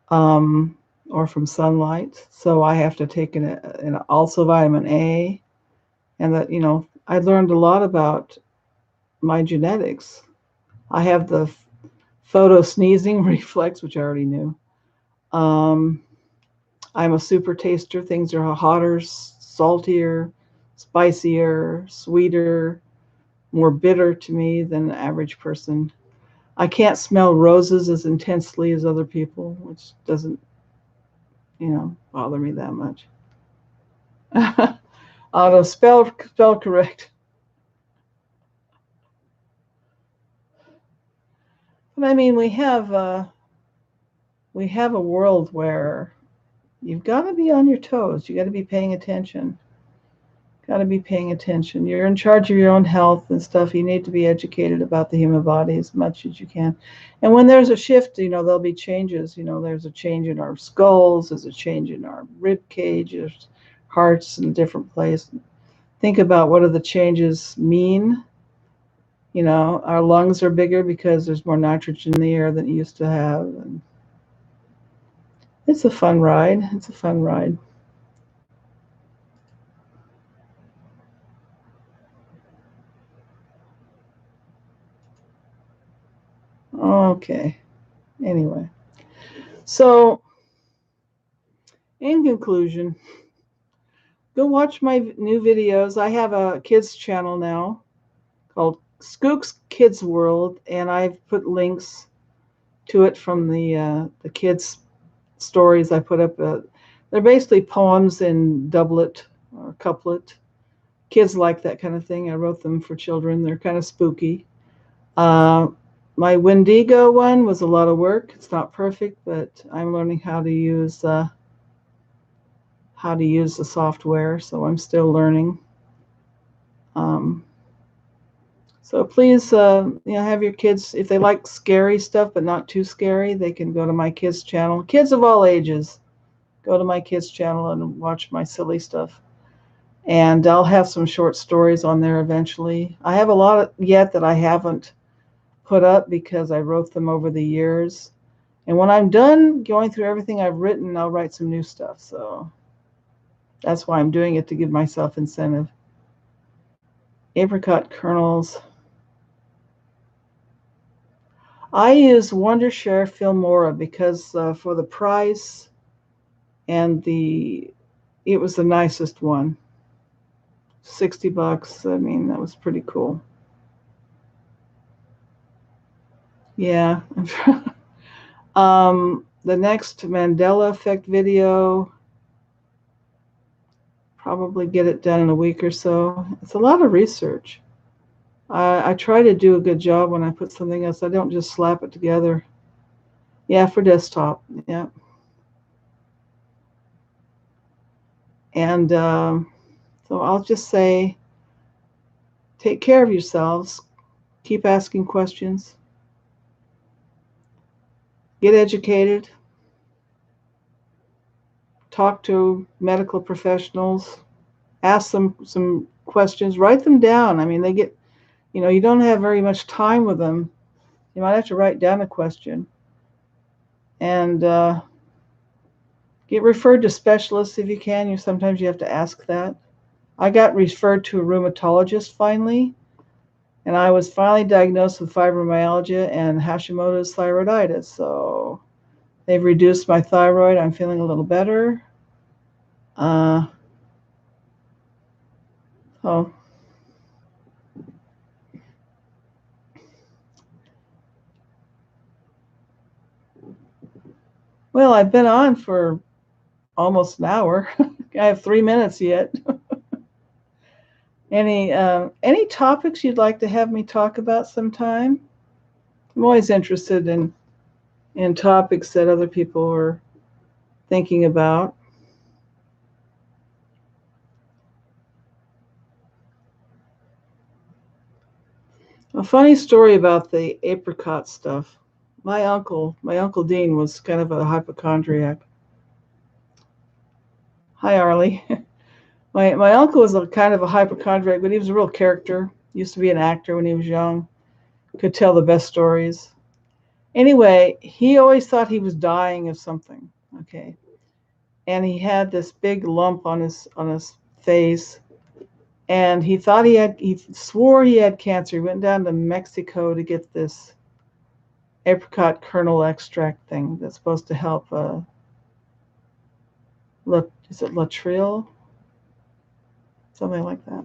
or from sunlight. So I have to take also vitamin A. And that, I learned a lot about my genetics. I have the photo sneezing reflex, which I already knew. I'm a super taster. Things are hotter, saltier, spicier, sweeter, more bitter to me than the average person. I can't smell roses as intensely as other people, which doesn't, bother me that much. Auto spell correct. But I mean, we have a world where you've got to be on your toes. You got to be paying attention. Got to be paying attention. You're in charge of your own health and stuff. You need to be educated about the human body as much as you can. And when there's a shift, there'll be changes. There's a change in our skulls. There's a change in our rib cages, hearts in a different place. Think about what do the changes mean. Our lungs are bigger because there's more nitrogen in the air than it used to have. And it's a fun ride. It's a fun ride. Okay. Anyway. So, in conclusion, go watch my new videos. I have a kids channel now called Skook's Kids World, and I've put links to it from the kids' stories I put up. They're basically poems in doublet or couplet. Kids like that kind of thing. I wrote them for children. They're kind of spooky. My Wendigo one was a lot of work. It's not perfect, but I'm learning how to use the software, so I'm still learning. So please, have your kids, if they like scary stuff but not too scary, they can go to my kids channel. Kids of all ages, go to my kids' channel and watch my silly stuff. And I'll have some short stories on there eventually. I have a lot yet that I haven't put up because I wrote them over the years. And when I'm done going through everything I've written, I'll write some new stuff. So that's why I'm doing it, to give myself incentive. Apricot kernels. I use Wondershare Filmora because for the price and it was the nicest one. $60. I mean, that was pretty cool. Yeah. The next Mandela Effect video, probably get it done in a week or so. It's a lot of research. I try to do a good job when I put something else. I don't just slap it together. Yeah, for desktop. Yeah. And so I'll just say, take care of yourselves. Keep asking questions. Get educated. Talk to medical professionals. Ask them some questions. Write them down. I mean, they get, you don't have very much time with them. You might have to write down a question. And get referred to specialists if you can. Sometimes you have to ask that. I got referred to a rheumatologist finally, and I was finally diagnosed with fibromyalgia and Hashimoto's thyroiditis. So they've reduced my thyroid. I'm feeling a little better. Oh. Well, I've been on for almost an hour. I have 3 minutes yet. Any topics you'd like to have me talk about sometime? I'm always interested in topics that other people are thinking about. A funny story about the apricot stuff. My uncle Dean, was kind of a hypochondriac. Hi, Arlie. My uncle was a kind of a hypochondriac, but he was a real character. He used to be an actor when he was young. Could tell the best stories. Anyway, he always thought he was dying of something. Okay. And he had this big lump on his face, and he swore he had cancer. He went down to Mexico to get this apricot kernel extract thing that's supposed to help is it latrell? Something like that.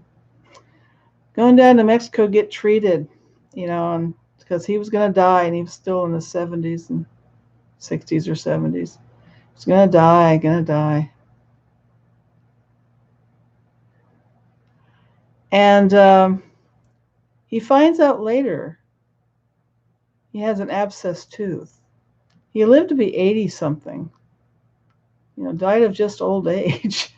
Going down to Mexico to get treated, and because he was going to die, and he was still in the 70s and 60s or 70s. He was going to die. And he finds out later he has an abscessed tooth. He lived to be 80-something. Died of just old age.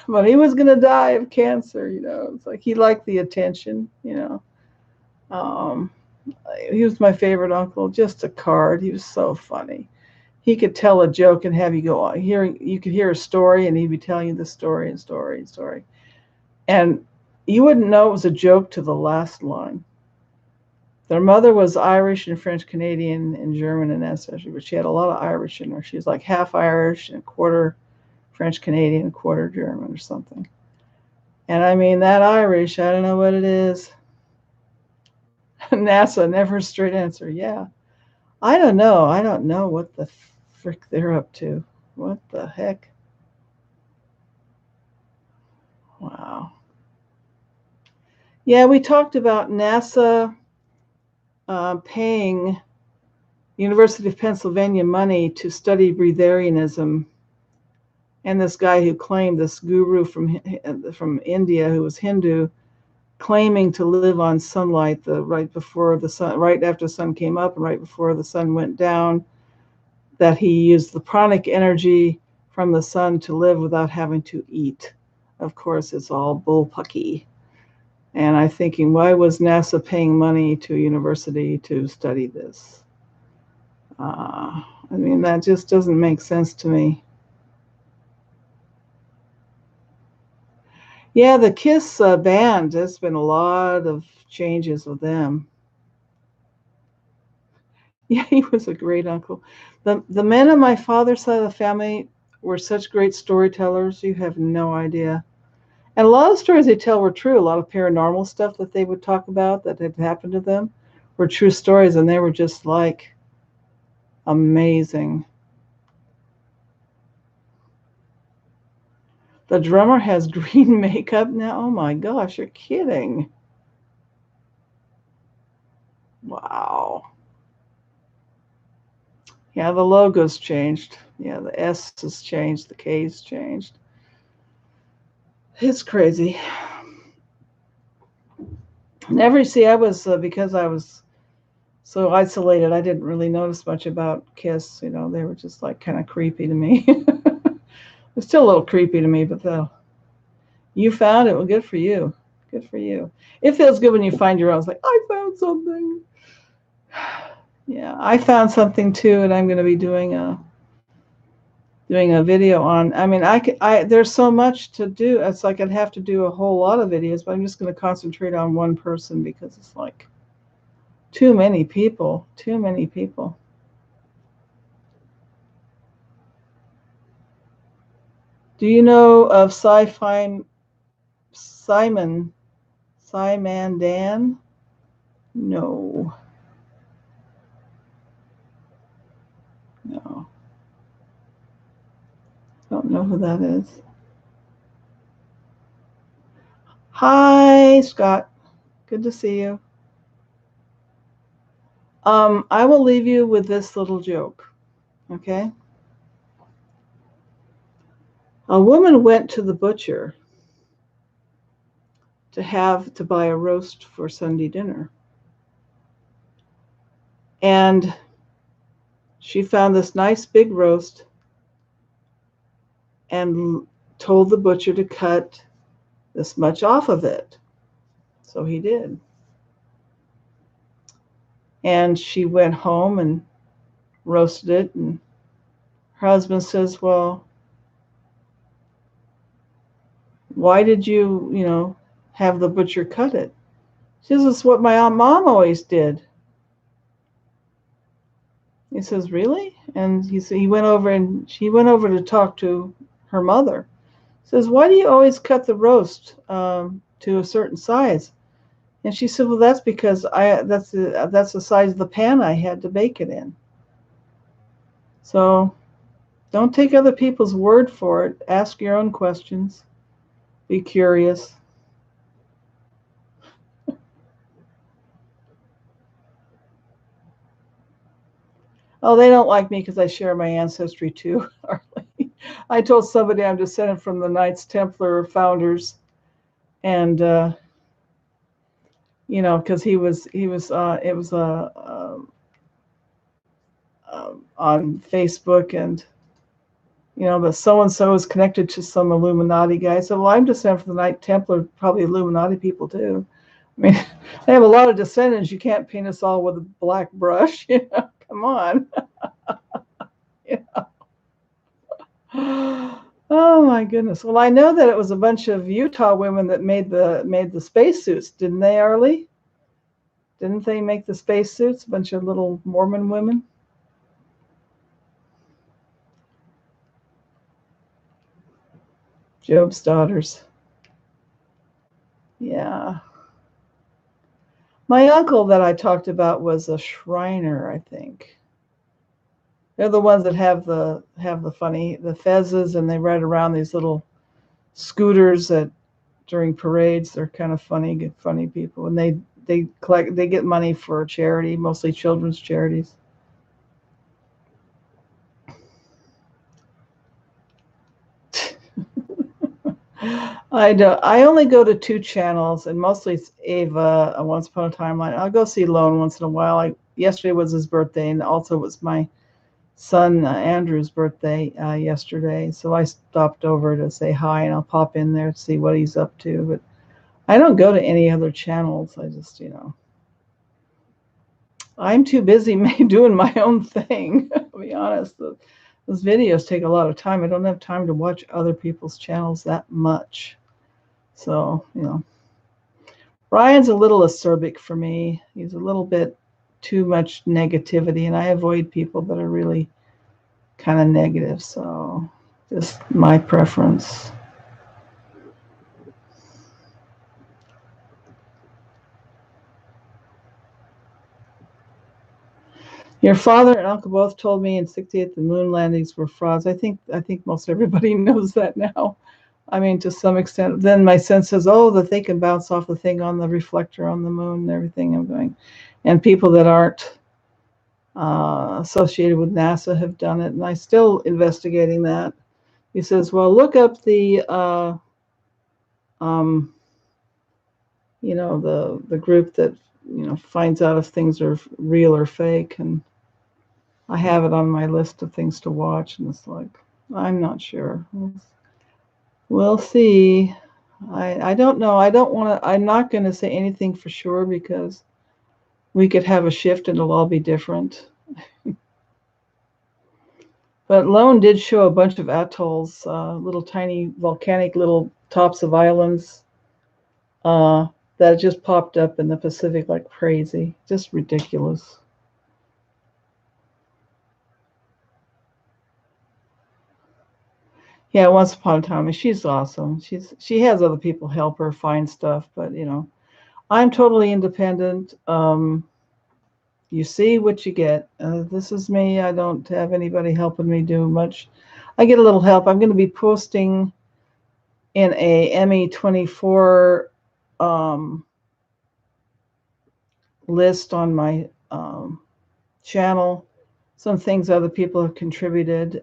But he was going to die of cancer, It's like he liked the attention, He was my favorite uncle, just a card. He was so funny. He could tell a joke and have you go on. You could hear a story, and he'd be telling you the story. And you wouldn't know it was a joke to the last line. Their mother was Irish and French Canadian and German and ancestry, but she had a lot of Irish in her. She was like half Irish and a quarter French Canadian, a quarter German or something. And I mean, that Irish, I don't know what it is. NASA, never a straight answer. Yeah. I don't know what the frick they're up to. What the heck? Wow. Yeah, we talked about NASA paying University of Pennsylvania money to study breatharianism, and this guy who claimed, this guru from India who was Hindu, claiming to live on sunlight right after the sun came up and right before the sun went down, that he used the pranic energy from the sun to live without having to eat. Of course, it's all bullpucky. And I'm thinking, why was NASA paying money to a university to study this? I mean, that just doesn't make sense to me. Yeah, the Kiss band, there's been a lot of changes with them. Yeah, he was a great uncle. The men on my father's side of the family were such great storytellers, you have no idea. And a lot of stories they tell were true. A lot of paranormal stuff that they would talk about that had happened to them were true stories, and they were just like amazing. The drummer has green makeup now. Oh my gosh, you're kidding. Wow. Yeah, the logo's changed. Yeah, the S has changed, the K's changed. It's crazy. Never see, I was, because I was so isolated, I didn't really notice much about Kiss. You know, they were just like kind of creepy to me. It's still a little creepy to me, but you found it. Well, good for you. Good for you. It feels good when you find your own. It's like, I found something. Yeah, I found something too, and I'm going to be doing a video on. I mean, there's so much to do. It's like I'd have to do a whole lot of videos, but I'm just going to concentrate on one person because it's like too many people. Too many people. Do you know of Simon Dan? No, no, don't know who that is. Hi, Scott. Good to see you. I will leave you with this little joke. Okay. A woman went to the butcher to buy a roast for Sunday dinner. And she found this nice big roast and told the butcher to cut this much off of it. So he did. And she went home and roasted it. And her husband says, well, why did you have the butcher cut it? She says, it's what my mom always did. He says, really? And he went over to talk to her mother. He says, why do you always cut the roast to a certain size? And she said, well, that's because that's the size of the pan I had to bake it in. So don't take other people's word for it. Ask your own questions. Be curious. Oh, they don't like me because I share my ancestry too, Harley. I told somebody I'm descended from the Knights Templar founders, and because it was on Facebook, and the so and so is connected to some Illuminati guy. So, well, I'm descended from the Knight Templar, probably Illuminati people too. I mean, they have a lot of descendants. You can't paint us all with a black brush. Come on. Oh my goodness. Well, I know that it was a bunch of Utah women that made the spacesuits, didn't they, Arlie? Didn't they make the spacesuits? A bunch of little Mormon women. Job's daughters. Yeah. My uncle that I talked about was a Shriner, I think. They're the ones that have the fezzes, and they ride around these little scooters during parades. They're kind of funny people, and they get money for charity, mostly children's charities. I only go to two channels, and mostly it's Ava. Once Upon a Timeline. I'll go see Lone once in a while. Yesterday was his birthday, and also it was my son Andrew's birthday yesterday. So I stopped over to say hi, and I'll pop in there to see what he's up to. But I don't go to any other channels. I just I'm too busy doing my own thing. To be honest, those videos take a lot of time. I don't have time to watch other people's channels that much. So, Ryan's a little acerbic for me. He's a little bit too much negativity, and I avoid people that are really kind of negative. So, just my preference. Your father and uncle both told me in '68 the moon landings were frauds. I think most everybody knows that now. I mean, to some extent. Then my son says, "Oh, that they can bounce off the thing on the reflector on the moon and everything." I'm going, and people that aren't associated with NASA have done it, and I'm still investigating that. He says, "Well, look up the, um, the group that finds out if things are real or fake." And I have it on my list of things to watch, and it's like, I'm not sure. We'll see. I don't know. I don't want to. I'm not going to say anything for sure because we could have a shift and it'll all be different. But Lone did show a bunch of atolls, little tiny volcanic little tops of islands that just popped up in the Pacific like crazy. Just ridiculous. Yeah, once upon a time, she's awesome. She has other people help her find stuff, but I'm totally independent. You see what you get. This is me. I don't have anybody helping me do much. I get a little help. I'm going to be posting in a ME24 list on my channel some things other people have contributed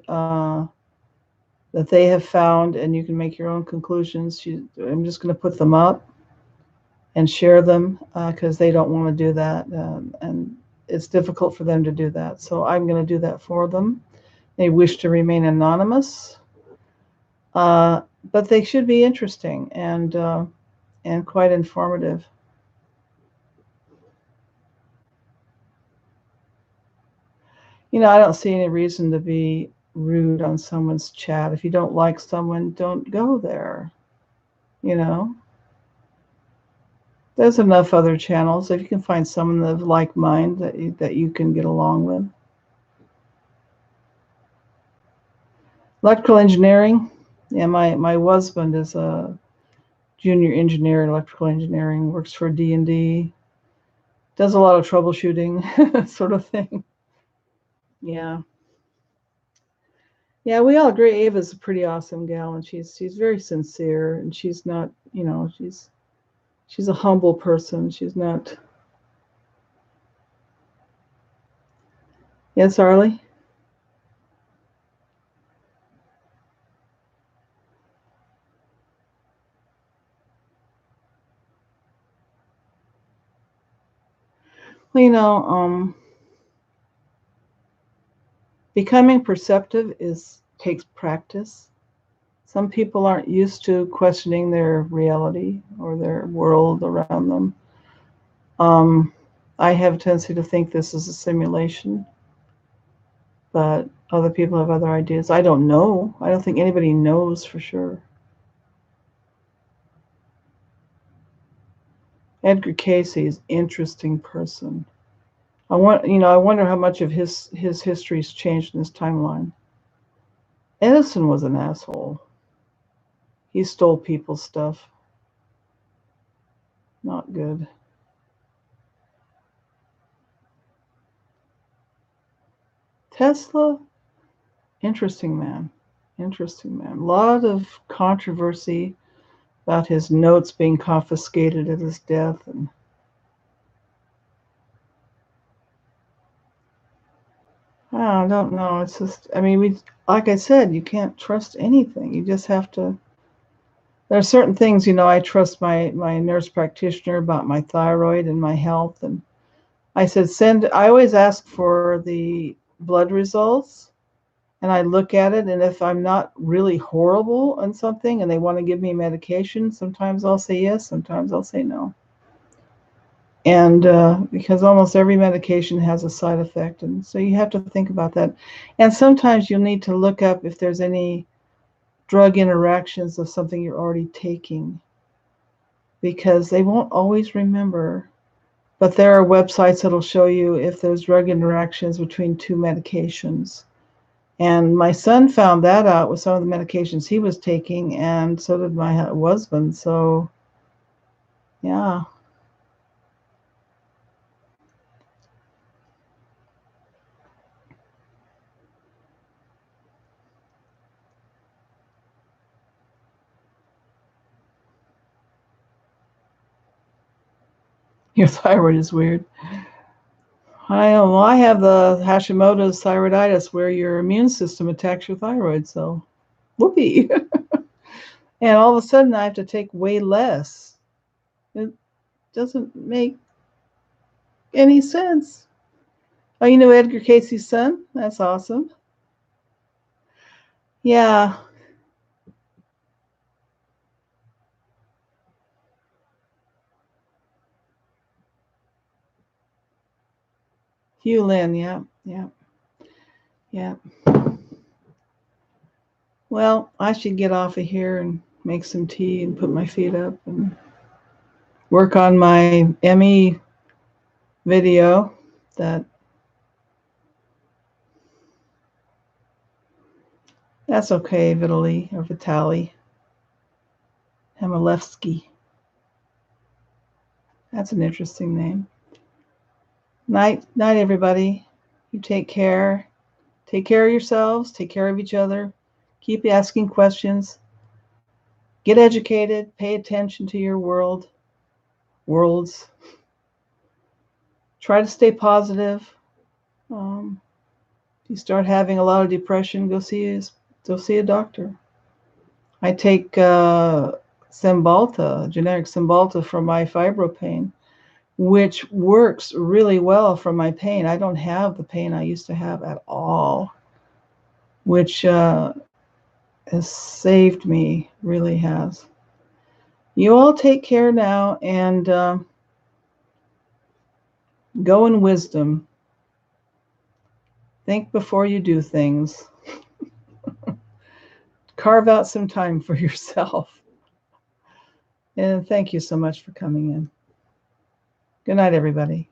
that they have found, and you can make your own conclusions. I'm just going to put them up and share them because they don't want to do that, and it's difficult for them to do that. So I'm going to do that for them. They wish to remain anonymous, but they should be interesting and quite informative. I don't see any reason to be rude on someone's chat. If you don't like someone, don't go there. There's enough other channels. If you can find someone of like mind that you can get along with. Electrical engineering. Yeah, my husband is a junior engineer in electrical engineering, works for D&D, does a lot of troubleshooting, sort of thing. Yeah. Yeah, we all agree Ava's a pretty awesome gal, and she's very sincere, and she's not, she's a humble person. She's not. Yes, Arlie? Well, becoming perceptive takes practice. Some people aren't used to questioning their reality or their world around them. I have a tendency to think this is a simulation, but other people have other ideas. I don't know. I don't think anybody knows for sure. Edgar Cayce is an interesting person. I wonder how much of his history's changed in this timeline. Edison was an asshole. He stole people's stuff. Not good. Tesla, interesting man. Interesting man. A lot of controversy about his notes being confiscated at his death, and I don't know. It's just, I mean, like I said, you can't trust anything. You just have to. There are certain things, I trust my nurse practitioner about my thyroid and my health, and I said I always ask for the blood results, and I look at it, and if I'm not really horrible on something and they want to give me medication, sometimes I'll say yes, sometimes I'll say no. And because almost every medication has a side effect, and so you have to think about that. And sometimes you'll need to look up if there's any drug interactions of something you're already taking, because they won't always remember. But there are websites that'll show you if there's drug interactions between two medications. And my son found that out with some of the medications he was taking, and so did my husband. So, yeah. Your thyroid is weird. I have the Hashimoto's thyroiditis, where your immune system attacks your thyroid. So, whoopee. And all of a sudden, I have to take way less. It doesn't make any sense. Oh, you know Edgar Casey's son? That's awesome. Yeah. Hugh Lynn. Yeah. Yeah. Yeah. Well, I should get off of here and make some tea and put my feet up and work on my ME video. That's okay, Vitaly or Vitaly Hemilevsky. That's an interesting name. Night, everybody. You take care. Take care of yourselves. Take care of each other. Keep asking questions. Get educated. Pay attention to your worlds. Try to stay positive. If you start having a lot of depression, go see a doctor. I take Cymbalta, generic Cymbalta, for my fibro pain, which works really well for my pain. I don't have the pain I used to have at all, which has saved me, really has. You all take care now, and go in wisdom. Think before you do things. Carve out some time for yourself. And thank you so much for coming in. Good night, everybody.